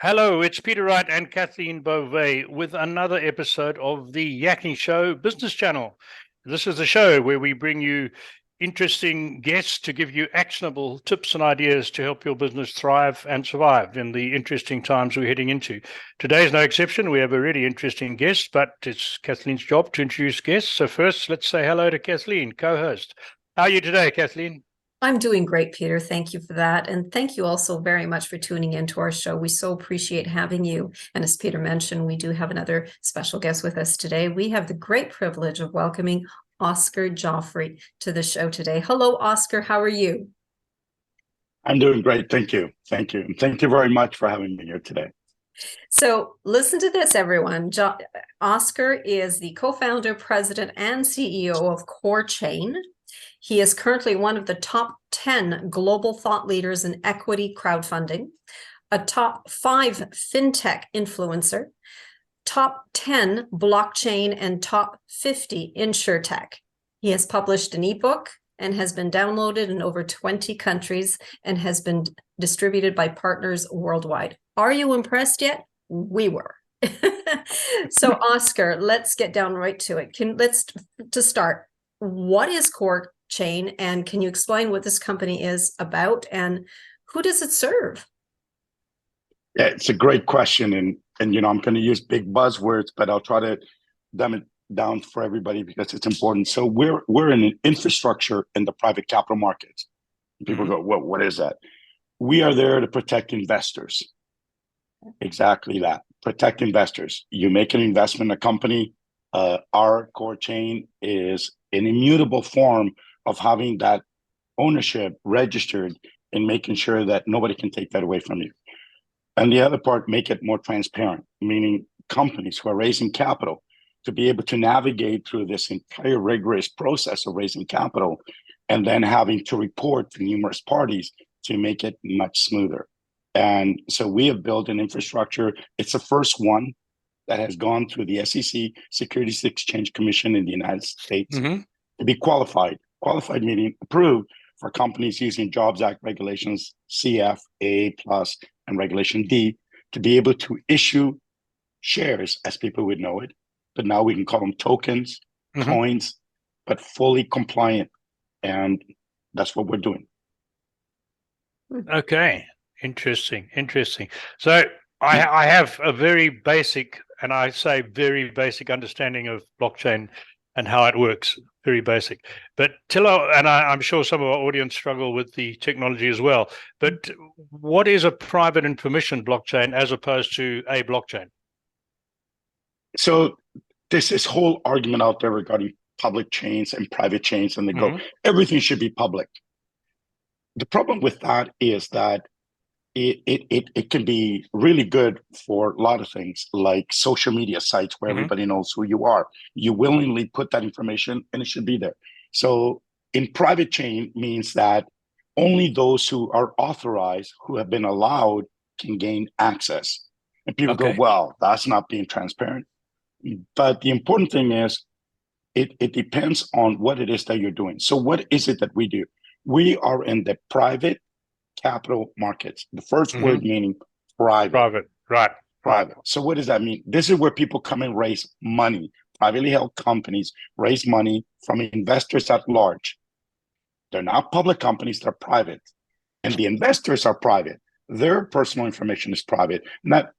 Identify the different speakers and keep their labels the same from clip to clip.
Speaker 1: Hello, it's Peter Wright and Kathleen Beauvais with another episode of the Yakking Show Business Channel. This is a show where we bring you interesting guests to give you actionable tips and ideas to help your business thrive and survive in the interesting times we're heading into. Today is no exception. We have a really interesting guest, but it's Kathleen's job to introduce guests. So first, let's say hello to Kathleen, co-host. How are you today, Kathleen?
Speaker 2: I'm doing great, Peter. Thank you for that. And thank you also very much for tuning into our show. We so appreciate having you. And as Peter mentioned, we do have another special guest with us today. We have the great privilege of welcoming Oscar Jofre to the show today. Hello, Oscar. How are you?
Speaker 3: I'm doing great. Thank you. Thank you. And thank you very much for having me here today.
Speaker 2: So listen to this, everyone. Oscar is the co-founder, president, and CEO of KoreChain. He is currently one of the top 10 global thought leaders in equity crowdfunding, a top 5 fintech influencer, top 10 blockchain, and top 50 insurtech. He has published an ebook and has been downloaded in over 20 countries and has been distributed by partners worldwide. Are you impressed yet? We were. So, Oscar, let's get down right to it. To start, what is KoreChain, and can you explain what this company is about and who does it serve?
Speaker 3: Yeah, it's a great question, and I'm going to use big buzzwords, but I'll try to dumb it down for everybody because it's important. So we're in an infrastructure in the private capital markets. People go, well, what is that? We are there to protect investors. Exactly that. Protect investors. You make an investment in a company. Our KoreChain is an immutable form of having that ownership registered and making sure that nobody can take that away from you. And the other part, make it more transparent, meaning companies who are raising capital to be able to navigate through this entire rigorous process of raising capital and then having to report to numerous parties to make it much smoother. And so we have built an infrastructure. It's the first one that has gone through the SEC, Securities Exchange Commission in the United States, to be qualified. Qualified meaning approved for companies using Jobs Act regulations, CF, A+, and Regulation D, to be able to issue shares as people would know it. But now we can call them tokens, coins, but fully compliant. And that's what we're doing.
Speaker 1: Okay. Interesting. So I have a very basic, and I say very basic understanding of blockchain and how it works, very basic. But I'm sure some of our audience struggle with the technology as well, but what is a private and permissioned blockchain as opposed to a blockchain?
Speaker 3: So there's this whole argument out there regarding public chains and private chains, and they go, everything should be public. The problem with that is that it can be really good for a lot of things, like social media sites where everybody knows who you are. You willingly put that information and it should be there. So in private chain means that only those who are authorized, who have been allowed, can gain access. And people go, well, that's not being transparent. But the important thing is it depends on what it is that you're doing. So what is it that we do? We are in the private capital markets. The first word meaning private.
Speaker 1: Private, right.
Speaker 3: Private. So what does that mean? This is where people come and raise money. Privately held companies raise money from investors at large. They're not public companies, they're private. And the investors are private. Their personal information is private. Not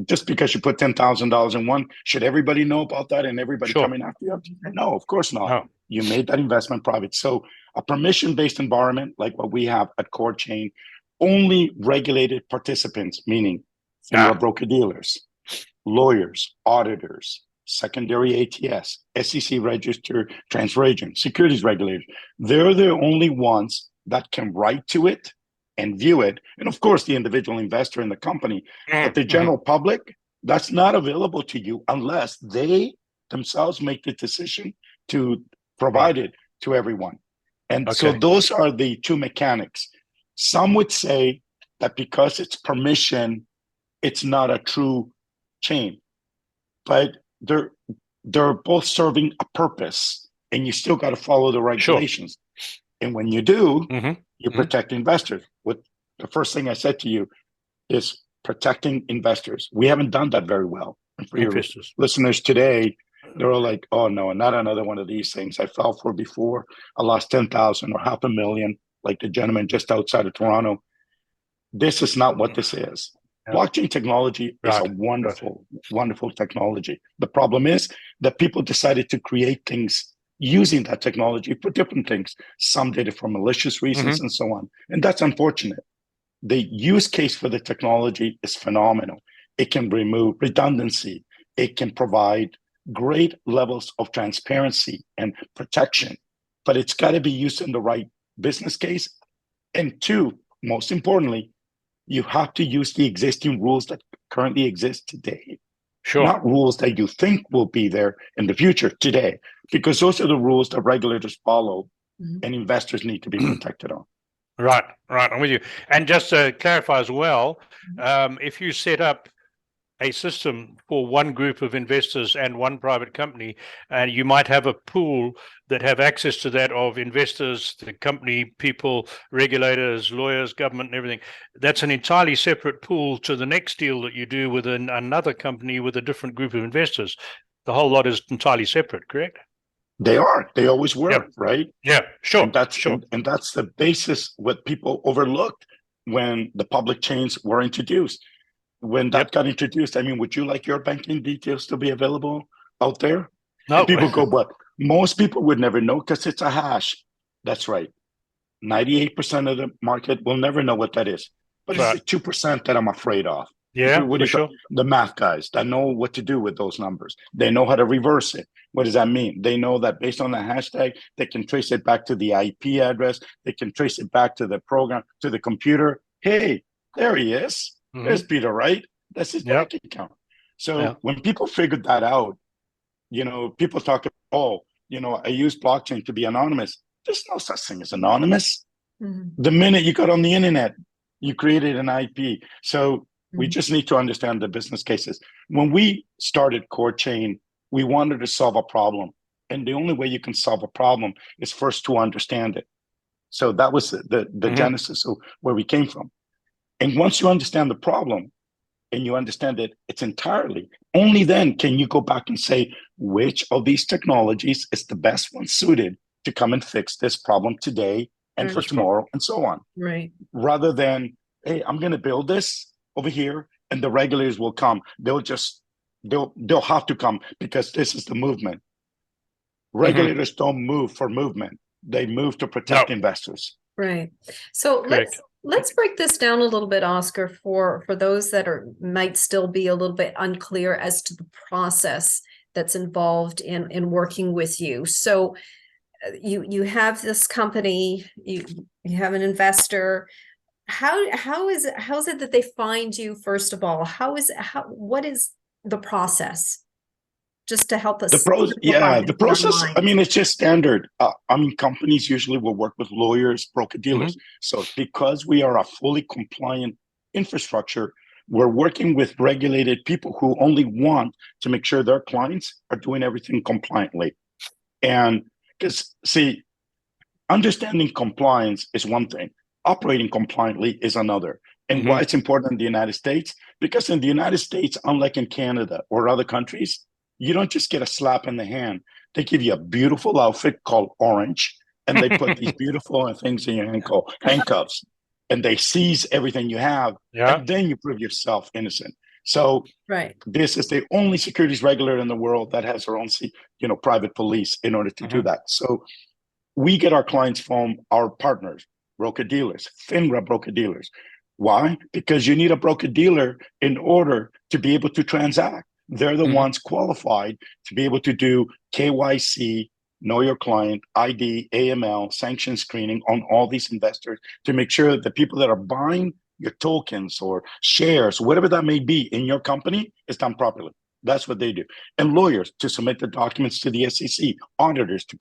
Speaker 3: just because you put $10,000 in one, should everybody know about that and everybody coming after you? No, of course not. No. You made that investment private. So a permission-based environment like what we have at KoreChain, only regulated participants, meaning broker-dealers, lawyers, auditors, secondary ATS, SEC registered transfer agents, securities regulators. They're the only ones that can write to it and view it. And of course, the individual investor in the company. But the general public, that's not available to you unless they themselves make the decision to provide it to everyone. And so those are the two mechanics. Some would say that because it's permission, it's not a true chain. But they're both serving a purpose, and you still got to follow the regulations. And when you do, you protect investors. What the first thing I said to you is protecting investors. We haven't done that very well. And for your
Speaker 1: Investors.
Speaker 3: listeners today, they're all like, oh no, not another one of these things I fell for before. I lost 10,000 or 500,000, like the gentleman just outside of Toronto. This is not what this is.
Speaker 1: Yeah.
Speaker 3: Blockchain technology is a wonderful, wonderful technology. The problem is that people decided to create things using that technology for different things. Some did it for malicious reasons and so on. And that's unfortunate. The use case for the technology is phenomenal. It can remove redundancy. It can provide great levels of transparency and protection, but it's got to be used in the right business case. And two, most importantly, you have to use the existing rules that currently exist today.
Speaker 1: Sure.
Speaker 3: Not rules that you think will be there in the future today, because those are the rules that regulators follow and investors need to be protected on.
Speaker 1: Right, I'm with you. And just to clarify as well, if you set up a system for one group of investors and one private company, and you might have a pool that have access to that of investors, the company, people, regulators, lawyers, government, and everything. That's an entirely separate pool to the next deal that you do with another company with a different group of investors. The whole lot is entirely separate, correct?
Speaker 3: They are. They always were, right?
Speaker 1: Yeah, sure.
Speaker 3: And that's the basis what people overlooked when the public chains were introduced. When that got introduced, I mean, would you like your banking details to be available out there?
Speaker 1: No.
Speaker 3: And people go, but most people would never know because it's a hash. That's right. 98% of the market will never know what that is. But it's the 2% that I'm afraid of.
Speaker 1: Yeah, for sure.
Speaker 3: The math guys that know what to do with those numbers. They know how to reverse it. What does that mean? They know that based on the hashtag, they can trace it back to the IP address. They can trace it back to the program, to the computer. Hey, there he is. There's Peter Wright. That's his bank account. So when people figured that out, people talk about, I use blockchain to be anonymous. There's no such thing as anonymous. The minute you got on the internet, you created an IP. So we just need to understand the business cases. When we started KoreChain, we wanted to solve a problem. And the only way you can solve a problem is first to understand it. So that was the genesis of where we came from. And once you understand the problem and you understand it, it's entirely, only then can you go back and say, which of these technologies is the best one suited to come and fix this problem today and for tomorrow and so on.
Speaker 2: Right.
Speaker 3: Rather than, hey, I'm going to build this over here and the regulators will come. They'll have to come because this is the movement. Regulators don't move for movement. They move to protect investors.
Speaker 2: Right. So let's break this down a little bit, Oscar, for those that might still be a little bit unclear as to the process that's involved in working with you. So you have this company, you have an investor. How is it that they find you, first of all? What is the process? Just to help us.
Speaker 3: The process, I mean, it's just standard. Companies usually will work with lawyers, broker-dealers. So because we are a fully compliant infrastructure, we're working with regulated people who only want to make sure their clients are doing everything compliantly. And because, see, understanding compliance is one thing. Operating compliantly is another. And why it's important in the United States? Because in the United States, unlike in Canada or other countries, you don't just get a slap in the hand. They give you a beautiful outfit called orange, and they put these beautiful things in your hand called handcuffs, and they seize everything you have, and then you prove yourself innocent. So this is the only securities regulator in the world that has their own, private police in order to do that. So we get our clients from our partners, broker-dealers, FINRA broker-dealers. Why? Because you need a broker-dealer in order to be able to transact. They're the ones qualified to be able to do KYC, know your client, ID, AML, sanction screening on all these investors to make sure that the people that are buying your tokens or shares, whatever that may be in your company, is done properly. That's what they do. And lawyers to submit the documents to the SEC, auditors to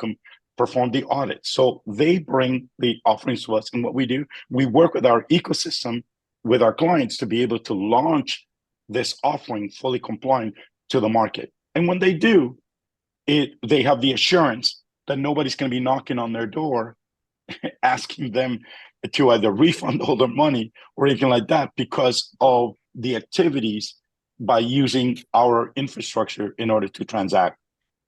Speaker 3: perform the audit. So they bring the offerings to us. And what we do, we work with our ecosystem, with our clients to be able to launch this offering fully compliant to the market. And when they do, they have the assurance that nobody's going to be knocking on their door asking them to either refund all their money or anything like that because of the activities by using our infrastructure in order to transact.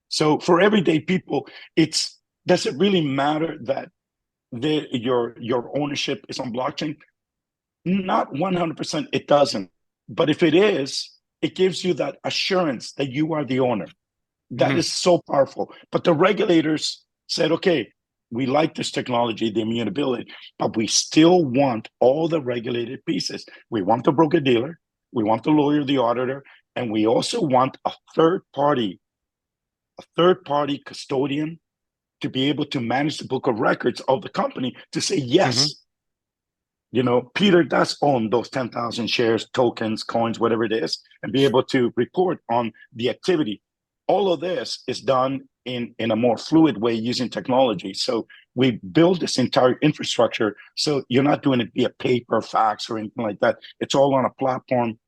Speaker 3: So for everyday people, does it really matter that your ownership is on blockchain? Not 100%, it doesn't. But if it is, it gives you that assurance that you are the owner. That is so powerful. But the regulators said, okay, we like this technology, the immutability, but we still want all the regulated pieces. We want the broker-dealer, we want the lawyer, the auditor, and we also want a third party custodian to be able to manage the book of records of the company to say, yes, Peter does own those 10,000 shares, tokens, coins, whatever it is, and be able to report on the activity. All of this is done in a more fluid way using technology. So we build this entire infrastructure. So you're not doing it via paper, fax, or anything like that. It's all on a platform.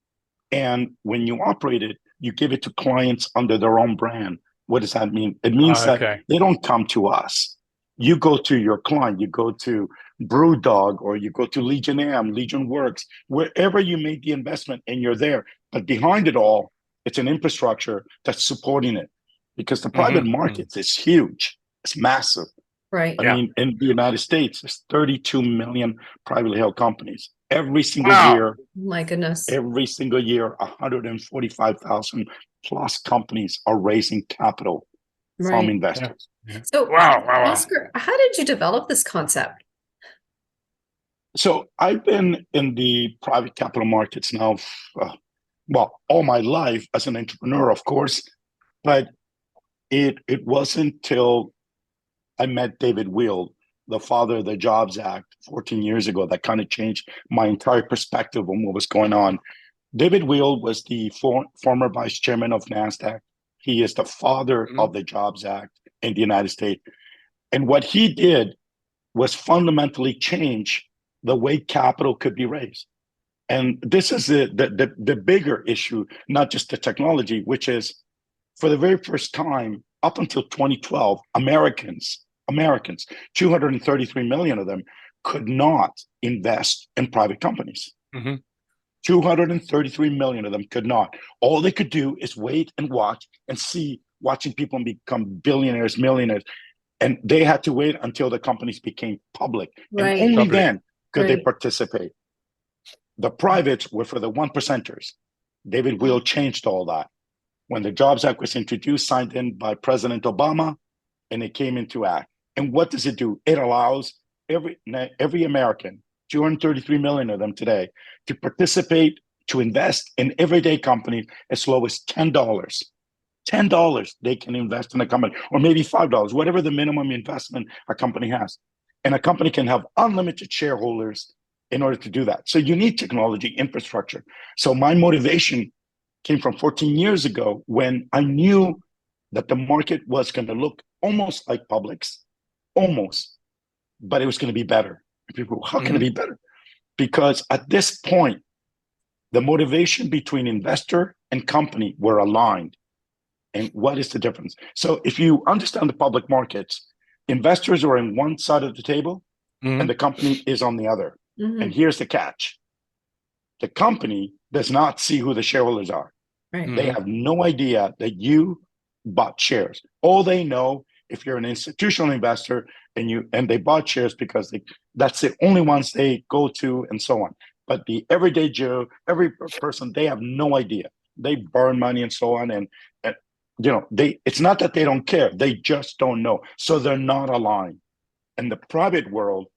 Speaker 3: And when you operate it, you give it to clients under their own brand. What does that mean? It means that they don't come to us. You go to your client, you go to Brewdog, or you go to Legion AM, Legion Works, wherever you made the investment, and you're there. But behind it all, it's an infrastructure that's supporting it, because the private markets is huge. It's massive.
Speaker 2: Right.
Speaker 3: I mean, in the United States, there's 32 million privately held companies. Every single year,
Speaker 2: my goodness,
Speaker 3: every single year, 145,000 plus companies are raising capital from investors.
Speaker 2: So, Oscar, how did you develop this concept?
Speaker 3: So I've been in the private capital markets now, all my life as an entrepreneur, of course, but it wasn't till I met David Weil, the father of the Jobs Act 14 years ago, that kind of changed my entire perspective on what was going on. David Weil was the former vice chairman of NASDAQ. He is the father of the Jobs Act in the United States. And what he did was fundamentally change the way capital could be raised. And this is the bigger issue, not just the technology, which is, for the very first time, up until 2012, Americans, 233 million of them, could not invest in private companies. 233 million of them could not. All they could do is wait and watch and see, watching people become billionaires, millionaires. And they had to wait until the companies became public. And only then could they participate. The privates were for the 1%ers. David Weil changed all that. When the Jobs Act was introduced, signed in by President Obama, and it came into act. And what does it do? It allows every American, 233 million of them today, to participate, to invest in everyday companies as low as $10. $10 they can invest in a company, or maybe $5, whatever the minimum investment a company has. And a company can have unlimited shareholders in order to do that. So you need technology infrastructure. So my motivation came from 14 years ago, when I knew that the market was going to look almost like Publix, but it was going to be better. People, how can it be better? Because at this point, the motivation between investor and company were aligned. And what is the difference? So if you understand the public markets, investors are on one side of the table and the company is on the other. And here's the catch. The company does not see who the shareholders are. They have no idea that you bought shares. All they know, if you're an institutional investor and they bought shares because that's the only ones they go to, and so on. But the everyday Joe, every person, they have no idea. They burn money and so on. And it's not that they don't care. They just don't know. So they're not aligned. In the private world,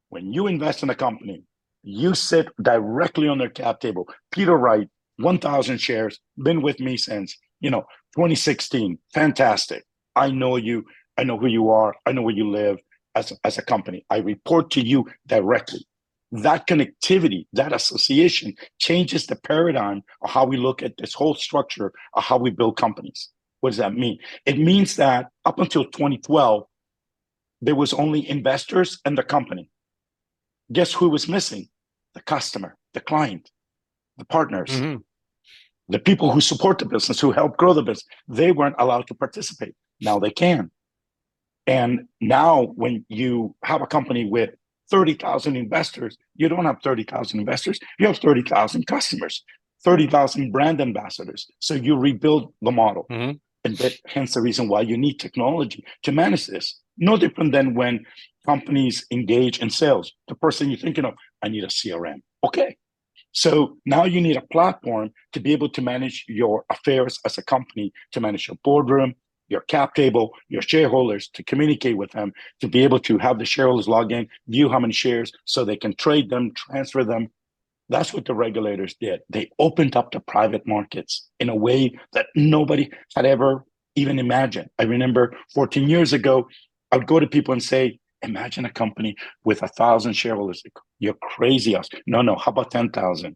Speaker 3: when you invest in a company, you sit directly on their cap table. Peter Wright, 1,000 shares, been with me since 2016. Fantastic. I know you. I know who you are. I know where you live as a company. I report to you directly. That connectivity, that association changes the paradigm of how we look at this whole structure of how we build companies. What does that mean? It means that up until 2012, there was only investors and the company. Guess who was missing? The customer, the client, the partners, the people who support the business, who help grow the business. They weren't allowed to participate. Now they can. And now when you have a company with 30,000 investors, you don't have 30,000 investors, you have 30,000 customers. 30,000 brand ambassadors. So you rebuild the model.
Speaker 1: Mm-hmm.
Speaker 3: And that, hence the reason why you need technology to manage this. No different than when companies engage in sales. The person you're thinking of, I need a CRM. Okay. So now you need a platform to be able to manage your affairs as a company, to manage your boardroom, your cap table, your shareholders, to communicate with them, to be able to have the shareholders log in, view how many shares so they can trade them, transfer them. That's what the regulators did. They opened up the private markets in a way that nobody had ever even imagined. I remember 14 years ago, I would go to people and say, imagine a company with 1,000 shareholders. You're crazy. No, how about 10,000?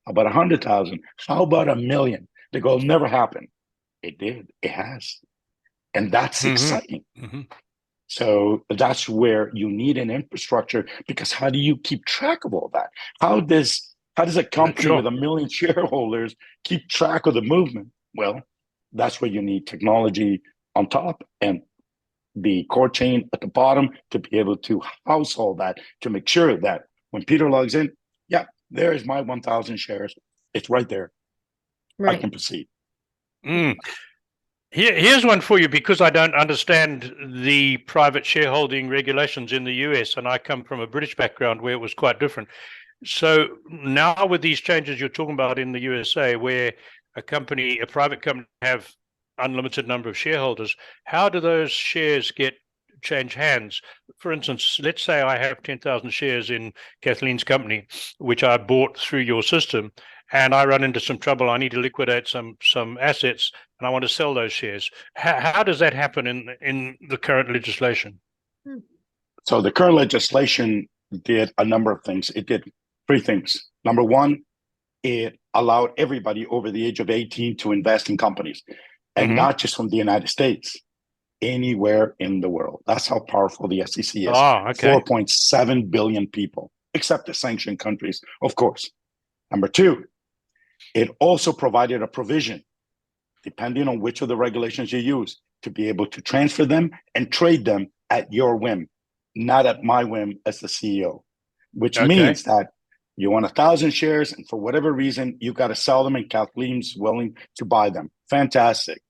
Speaker 3: How about 100,000? How about 1,000,000? They go, it'll never happen. It did. It has. And that's exciting.
Speaker 1: Mm-hmm.
Speaker 3: So that's where you need an infrastructure, because how do you keep track of all that? How does a company with 1,000,000 shareholders keep track of the movement? Well, that's where you need technology on top and the KoreChain at the bottom to be able to house all that, to make sure that when Peter logs in, yeah, there is my 1,000 shares. It's right there.
Speaker 2: Right.
Speaker 3: I can proceed.
Speaker 1: Here's one for you, because I don't understand the private shareholding regulations in the US, and I come from a British background where it was quite different. So now with these changes you're talking about in the USA, where a private company have unlimited number of shareholders, how do those shares change hands? For instance, let's say I have 10,000 shares in Kathleen's company, which I bought through your system, and I run into some trouble. I need to liquidate some assets, and I want to sell those shares. How does that happen in the current legislation?
Speaker 3: So the current legislation did a number of things. It did 3 things. Number one, it allowed everybody over the age of 18 to invest in companies, and not just from the United States, anywhere in the world. That's how powerful the SEC is.
Speaker 1: Oh, okay.
Speaker 3: 4.7 billion people, except the sanctioned countries, of course. Number two, it also provided a provision, depending on which of the regulations you use, to be able to transfer them and trade them at your whim, not at my whim as the CEO, which means that you want 1,000 shares, and for whatever reason, you got to sell them, and Kathleen's willing to buy them. Fantastic.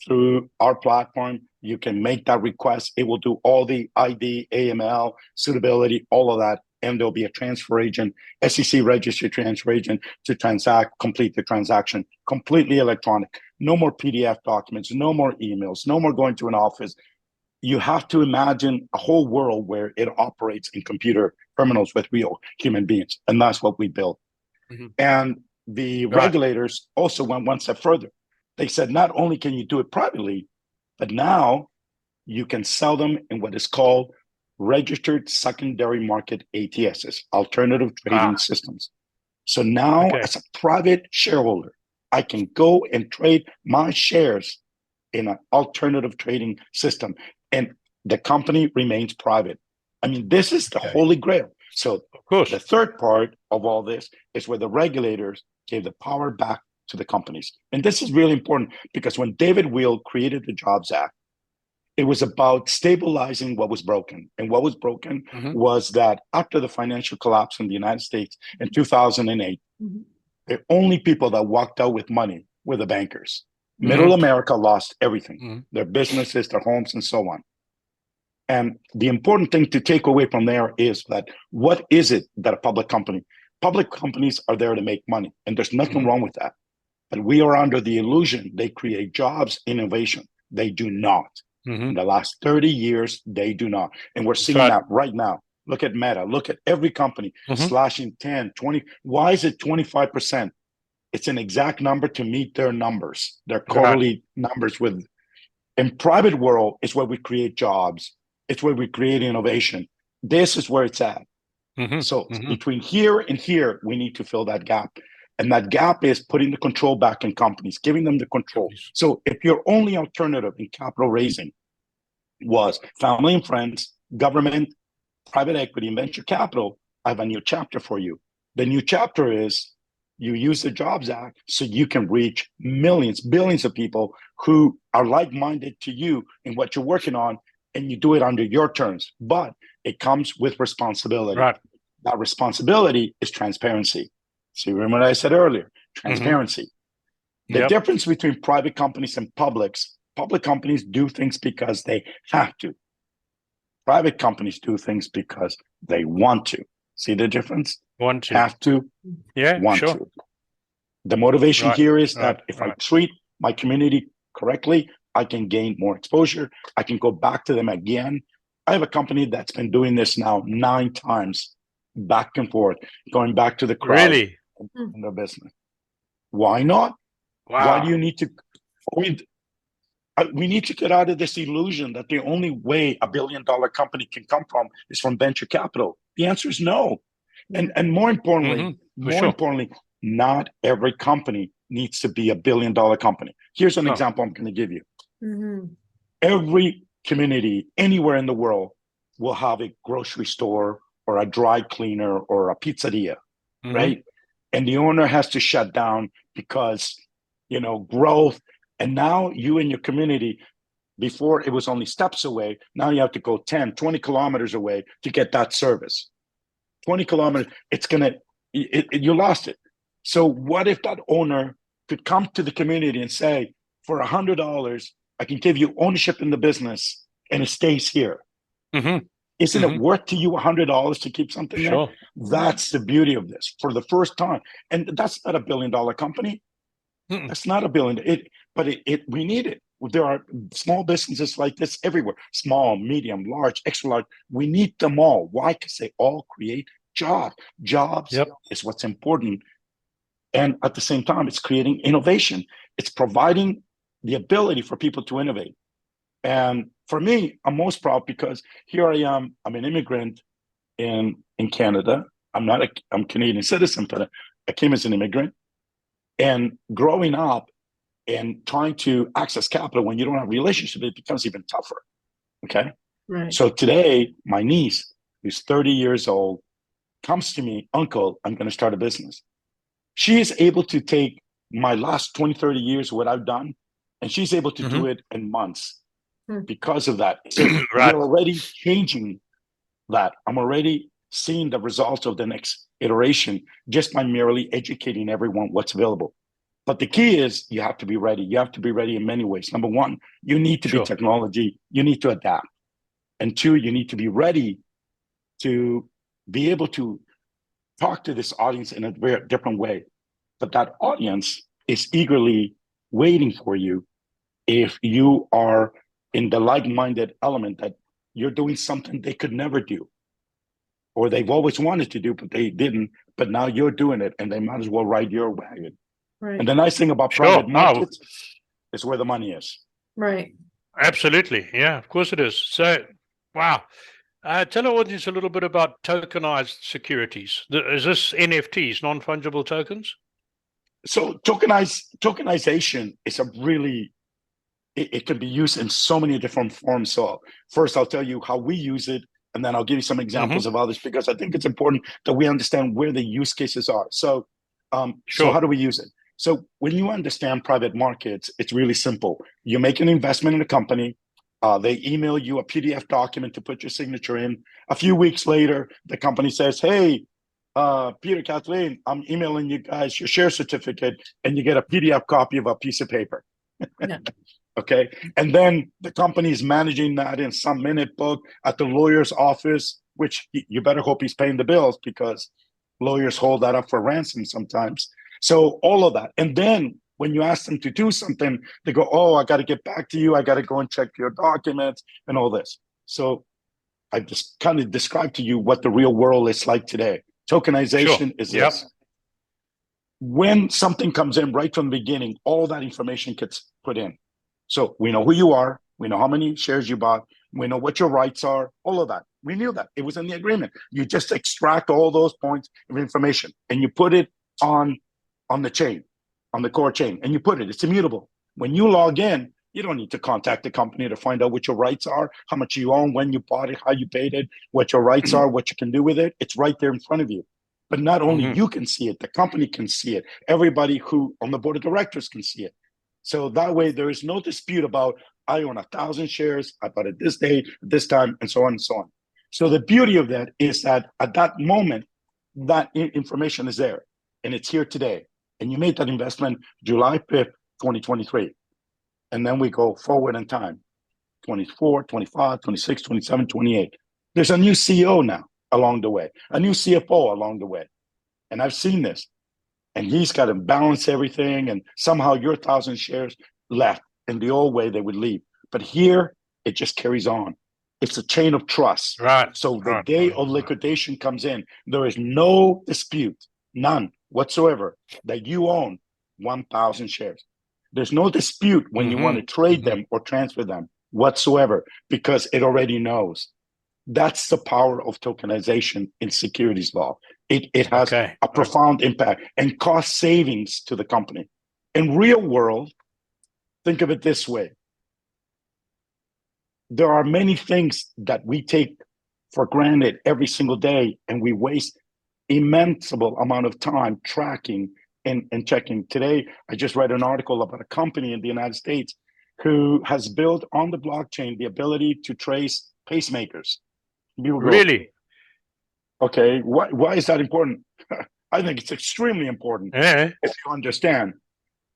Speaker 3: Through our platform, you can make that request. It will do all the ID, AML, suitability, all of that. And there'll be a transfer agent, SEC registered transfer agent, to complete the transaction, completely electronic. No more PDF documents, no more emails, no more going to an office. You have to imagine a whole world where it operates in computer terminals with real human beings. And that's what we built. And the regulators also went one step further. They said, not only can you do it privately, but now you can sell them in what is called registered secondary market ATSs, alternative trading systems. So now, as a private shareholder, I can go and trade my shares in an alternative trading system, and the company remains private. I mean, this is the holy grail. So the third part of all this is where the regulators gave the power back to the companies. And this is really important, because when David Weil created the Jobs Act, it was about stabilizing what was broken. And what was broken was that after the financial collapse in the United States in 2008, the only people that walked out with money were the bankers. Middle America lost everything, their businesses, their homes, and so on. And the important thing to take away from there is that what is it that a public companies are there to make money, and there's nothing wrong with that. But we are under the illusion they create jobs, innovation. They do not. In the last 30 years, they do not. And we're seeing that right now. Look at Meta. Look at every company slashing 10, 20. Why is it 25%? It's an exact number to meet their numbers, their quarterly numbers. In private world is where we create jobs. It's where we create innovation. This is where it's at. So between here and here, we need to fill that gap. And that gap is putting the control back in companies, giving them the control. So if your only alternative in capital raising was family and friends, government, private equity, and venture capital, I have a new chapter for you. The new chapter is you use the Jobs Act so you can reach millions, billions of people who are like-minded to you in what you're working on, and you do it under your terms. But it comes with responsibility. That responsibility is transparency. See, remember what I said earlier? transparency. The difference between private companies and public companies do things because they have to. Private companies do things because they want to. See the difference?
Speaker 1: Want to.
Speaker 3: Have to, want
Speaker 1: sure.
Speaker 3: to. The motivation here is that if I
Speaker 1: right.
Speaker 3: treat my community correctly, I can gain more exposure. I can go back to them again. I have a company that's been doing this now 9 times, back and forth, going back to the crowd
Speaker 1: Really?
Speaker 3: in their business. Why not?
Speaker 1: Wow.
Speaker 3: Why do you need to? We need to get out of this illusion that the only way a $1 billion company can come from is from venture capital. The answer is no. And more importantly, importantly, not every company needs to be a $1 billion company. Here's an example I'm going to give you. Every community anywhere in the world will have a grocery store or a dry cleaner or a pizzeria, right? And the owner has to shut down because, growth. And now you and your community, before it was only steps away, now you have to go 10, 20 kilometers away to get that service. 20 kilometers, you lost it. So what if that owner could come to the community and say, for $100, I can give you ownership in the business and it stays here. Isn't it worth to you $100 to keep something there? That's the beauty of this for the first time. And that's not a $1 billion company. That's not a billion. We need it. There are small businesses like this everywhere. Small, medium, large, extra large. We need them all. Why? Because they all create jobs. Jobs is what's important. And at the same time, it's creating innovation. It's providing the ability for people to innovate. And for me, I'm most proud because here I am. I'm an immigrant in Canada. I'm a Canadian citizen, but I came as an immigrant. And growing up and trying to access capital when you don't have a relationship, it becomes even tougher. Okay.
Speaker 2: Right.
Speaker 3: So today, my niece, who's 30 years old, comes to me, Uncle, I'm going to start a business. She is able to take my last 20, 30 years, what I've done, and she's able to do it in months because of that. So we're already changing that. I'm already seeing the results of the next iteration just by merely educating everyone what's available. But the key is you have to be ready. You have to be ready in many ways. Number one, you need to be technology. You need to adapt. And 2, you need to be ready to be able to talk to this audience in a very different way. But that audience is eagerly waiting for you if you are in the like-minded element that you're doing something they could never do. Or they've always wanted to do, but they didn't. But now you're doing it, and they might as well ride your wagon.
Speaker 2: Right.
Speaker 3: And the nice thing about private markets is where the money is.
Speaker 2: Right.
Speaker 1: Absolutely. Yeah, of course it is. So, wow. Tell our audience a little bit about tokenized securities. Is this NFTs, non-fungible tokens?
Speaker 3: So tokenization is it can be used in so many different forms. So first I'll tell you how we use it, and then I'll give you some examples of others, because I think it's important that we understand where the use cases are. So, so how do we use it? So when you understand private markets, it's really simple. You make an investment in a company. They email you a PDF document to put your signature in. A few weeks later, the company says, hey, Peter, Kathleen, I'm emailing you guys your share certificate, and you get a PDF copy of a piece of paper. Okay. And then the company is managing that in some minute book at the lawyer's office, which you better hope he's paying the bills, because lawyers hold that up for ransom sometimes. So all of that. And then when you ask them to do something, they go, oh, I got to get back to you. I got to go and check your documents and all this. So I just kind of described to you what the real world is like today. Tokenization is this. When something comes in right from the beginning, all that information gets put in. So we know who you are. We know how many shares you bought. We know what your rights are, all of that. We knew that. It was in the agreement. You just extract all those points of information and you put it on the chain, on the KoreChain, and you put it. It's immutable. When you log in, you don't need to contact the company to find out what your rights are, how much you own, when you bought it, how you paid it, what your rights are, what you can do with it. It's right there in front of you. But not only you can see it, the company can see it. Everybody who on the board of directors can see it. So that way, there is no dispute about, I own 1,000 shares, I bought it this day, this time, and so on and so on. So the beauty of that is that at that moment, that information is there, and it's here today. And you made that investment July 5th, 2023. And then we go forward in time, 24, 25, 26, 27, 28. There's a new CEO now along the way, a new CFO along the way. And I've seen this. And he's got to balance everything. And somehow your 1,000 shares left. In the old way, they would leave. But here, it just carries on. It's a chain of trust.
Speaker 1: Right.
Speaker 3: So the day of liquidation comes in, there is no dispute, none whatsoever, that you own 1,000 shares. There's no dispute when you want to trade them or transfer them whatsoever, because it already knows. That's the power of tokenization in securities law. It has a profound impact and cost savings to the company. In real world, think of it this way. There are many things that we take for granted every single day, and we waste immense amount of time tracking and checking. Today, I just read an article about a company in the United States who has built on the blockchain the ability to trace pacemakers.
Speaker 1: Really?
Speaker 3: Okay, why is that important? I think it's extremely important.
Speaker 1: Yeah.
Speaker 3: If you understand,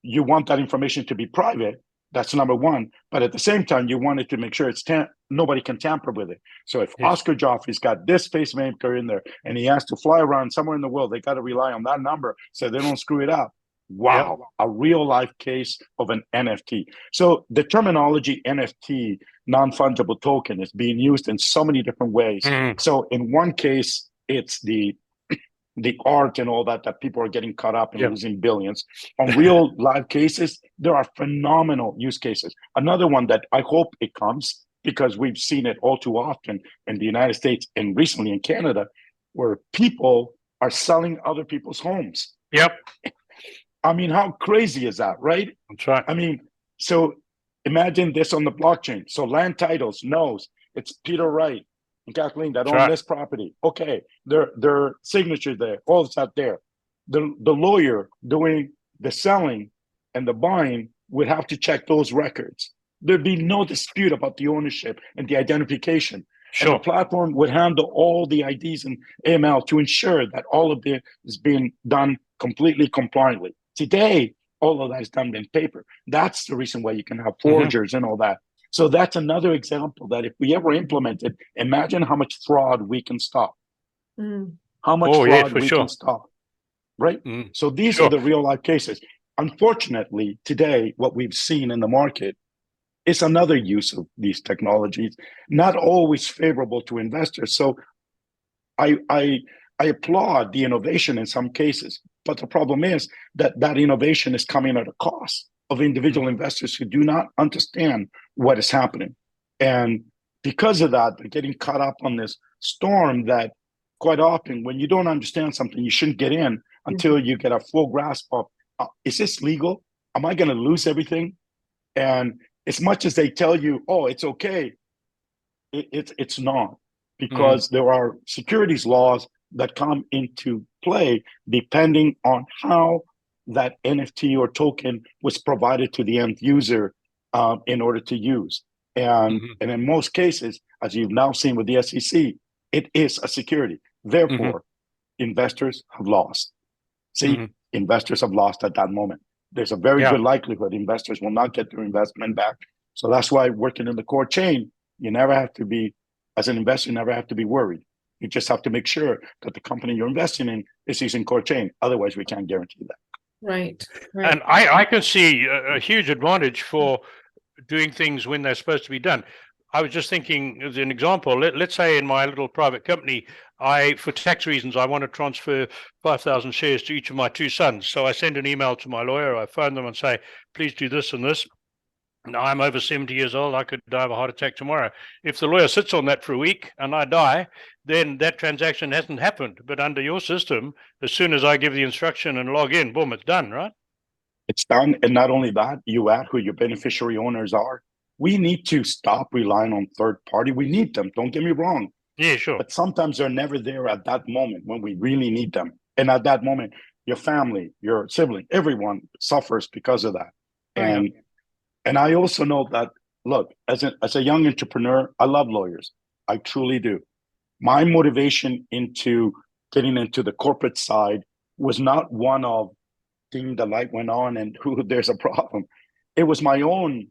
Speaker 3: you want that information to be private. That's number one. But at the same time, you want it to make sure it's nobody can tamper with it. So if Oscar Jofre's got this pacemaker in there and he has to fly around somewhere in the world, they got to rely on that number so they don't screw it up. Wow, a real life case of an NFT. So the terminology NFT, non-fungible token, is being used in so many different ways. So in one case, it's the art and all that people are getting caught up in losing billions. On real live cases, there are phenomenal use cases. Another one that I hope it comes, because we've seen it all too often in the United States and recently in Canada, where people are selling other people's homes.
Speaker 1: Yep.
Speaker 3: I mean, how crazy is that, right?
Speaker 1: That's right.
Speaker 3: I mean, so imagine this on the blockchain. So land titles knows it's Peter Wright and Kathleen that own this property. Okay, their signature there, all of that there. The lawyer doing the selling and the buying would have to check those records. There'd be no dispute about the ownership and the identification. And the platform would handle all the IDs and AML to ensure that all of this is being done completely compliantly. Today, all of that is done in paper. That's the reason why you can have forgers and all that. So that's another example that if we ever implement it, imagine how much fraud we can stop. How much fraud we can stop, right? So these are the real life cases. Unfortunately, today, what we've seen in the market is another use of these technologies, not always favorable to investors. So I applaud the innovation in some cases, but the problem is that innovation is coming at a cost of individual investors who do not understand what is happening. And because of that, they're getting caught up on this storm that quite often, when you don't understand something, you shouldn't get in until you get a full grasp of, is this legal? Am I going to lose everything? And as much as they tell you, oh, it's okay, it's not, because there are securities laws that come into play depending on how that NFT or token was provided to the end user in order to use. And in most cases, as you've now seen with the SEC, it is a security. Therefore, investors have lost. See, investors have lost at that moment. There's a very good likelihood investors will not get their investment back. So that's why working in the KoreChain, you never have to be, as an investor, you never have to be worried. You just have to make sure that the company you're investing in is using KoreChain. Otherwise, we can't guarantee that.
Speaker 2: Right.
Speaker 1: And I can see a huge advantage for doing things when they're supposed to be done. I was just thinking, as an example, let's say in my little private company, for tax reasons, I want to transfer 5,000 shares to each of my two sons. So I send an email to my lawyer, I phone them and say, please do this and this. Now I'm over 70 years old, I could die of a heart attack tomorrow. If the lawyer sits on that for a week and I die, then that transaction hasn't happened. But under your system, as soon as I give the instruction and log in, boom, it's done, right?
Speaker 3: It's done. And not only that, you add who your beneficiary owners are. We need to stop relying on third party. We need them, don't get me wrong.
Speaker 1: Yeah, sure.
Speaker 3: But sometimes they're never there at that moment when we really need them. And at that moment, your family, your sibling, everyone suffers because of that. And I also know that, look, as a young entrepreneur, I love lawyers. I truly do. My motivation into getting into the corporate side was not one of ding, the light went on and there's a problem. It was my own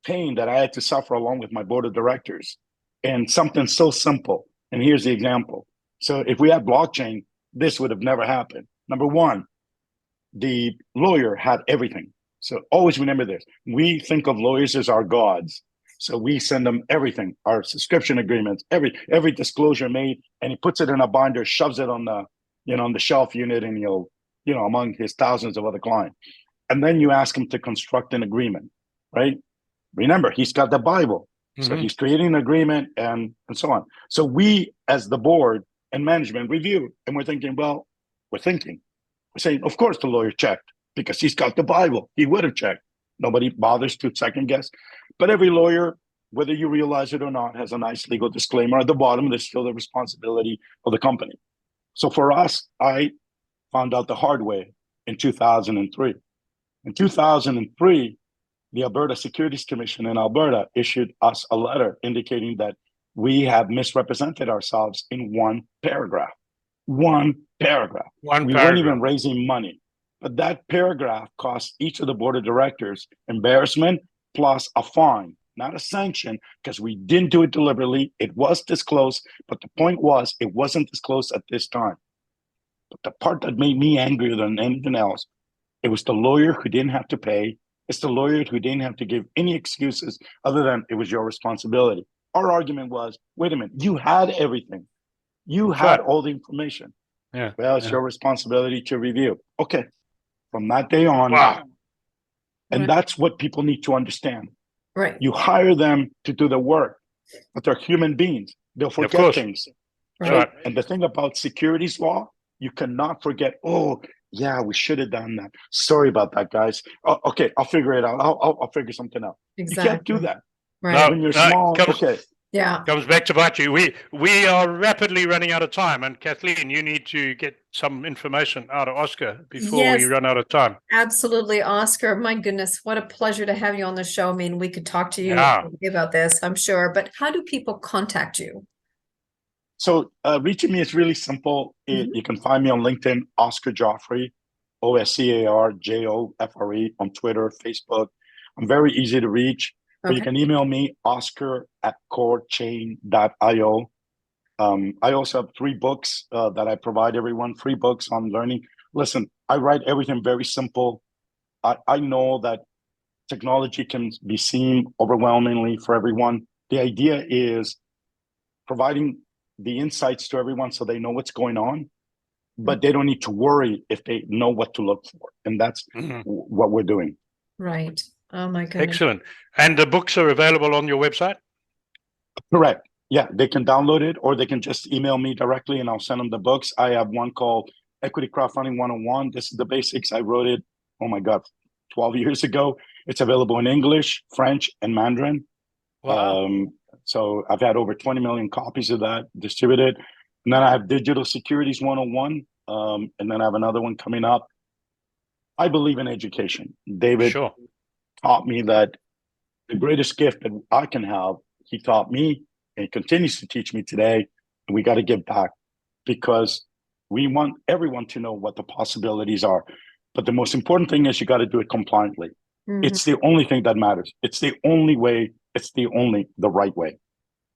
Speaker 3: pain that I had to suffer along with my board of directors, and something so simple. And here's the example. So if we had blockchain, this would have never happened. Number one, the lawyer had everything. So always remember this. We think of lawyers as our gods. So we send them everything, our subscription agreements, every disclosure made, and he puts it in a binder, shoves it on the, on the shelf unit, and among his thousands of other clients. And then you ask him to construct an agreement, right? Remember, he's got the Bible. So he's creating an agreement and so on. So we, as the board and management, review, and we're thinking, we're saying, of course the lawyer checked, because he's got the Bible. He would have checked. Nobody bothers to second guess. But every lawyer, whether you realize it or not, has a nice legal disclaimer at the bottom. There's still the responsibility of the company. So for us, I found out the hard way in 2003. In 2003, the Alberta Securities Commission in Alberta issued us a letter indicating that we have misrepresented ourselves in one paragraph. One paragraph. We weren't even raising money. But that paragraph cost each of the board of directors embarrassment plus a fine, not a sanction, because we didn't do it deliberately. It was disclosed, but the point was it wasn't disclosed at this time. But the part that made me angrier than anything else, it was the lawyer who didn't have to pay. It's the lawyer who didn't have to give any excuses other than it was your responsibility. Our argument was, wait a minute, you had everything. You had all the information.
Speaker 1: Yeah.
Speaker 3: Well, it's your responsibility to review. Okay. From that day on, and that's what people need to understand.
Speaker 2: Right.
Speaker 3: You hire them to do the work, but they're human beings. They'll forget things. Right? And the thing about securities law, you cannot forget, we should have done that. Sorry about that, guys. Okay, I'll figure it out. I'll figure something out.
Speaker 2: Exactly.
Speaker 3: You can't do that.
Speaker 2: Right.
Speaker 3: When you're small,
Speaker 1: comes back to bite you. We are rapidly running out of time, and Kathleen, you need to get some information out of Oscar before we run out of time.
Speaker 2: Absolutely, Oscar. My goodness, what a pleasure to have you on the show. I mean, we could talk to you about this, I'm sure. But how do people contact you?
Speaker 3: So reaching me is really simple. You can find me on LinkedIn, Oscar Jofre, OSCARJOFRE, on Twitter, Facebook. I'm very easy to reach. Or you can email me, oscar@KoreChain.io. I also have 3 books that I provide everyone, free books on learning. Listen, I write everything very simple. I know that technology can be seen overwhelmingly for everyone. The idea is providing the insights to everyone so they know what's going on, but they don't need to worry if they know what to look for. And that's what we're doing.
Speaker 2: Right. Oh my goodness.
Speaker 1: Excellent. And the books are available on your website?
Speaker 3: Correct. Yeah, they can download it, or they can just email me directly and I'll send them the books. I have one called Equity Crowdfunding 101. This is the basics. I wrote it, 12 years ago. It's available in English, French, and Mandarin. Wow. So I've had over 20 million copies of that distributed. And then I have Digital Securities 101. And then I have another one coming up. I believe in education. David taught me that the greatest gift that I can have, he taught me and continues to teach me today. And we got to give back, because we want everyone to know what the possibilities are. But the most important thing is you got to do it compliantly. It's the only thing that matters. It's the only way. It's the right way.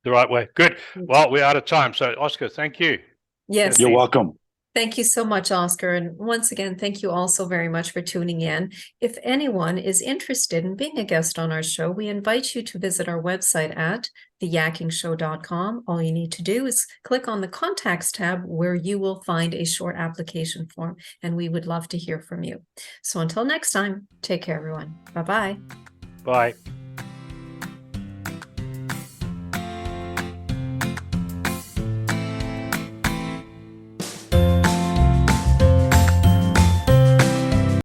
Speaker 1: The right way. Good. Well, we're out of time. So, Oscar, thank you.
Speaker 2: Yes.
Speaker 3: You're welcome.
Speaker 2: Thank you so much, Oscar. And once again, thank you all so very much for tuning in. If anyone is interested in being a guest on our show, we invite you to visit our website at theyakkingshow.com. All you need to do is click on the Contacts tab, where you will find a short application form, and we would love to hear from you. So until next time, take care, everyone. Bye-bye.
Speaker 1: Bye.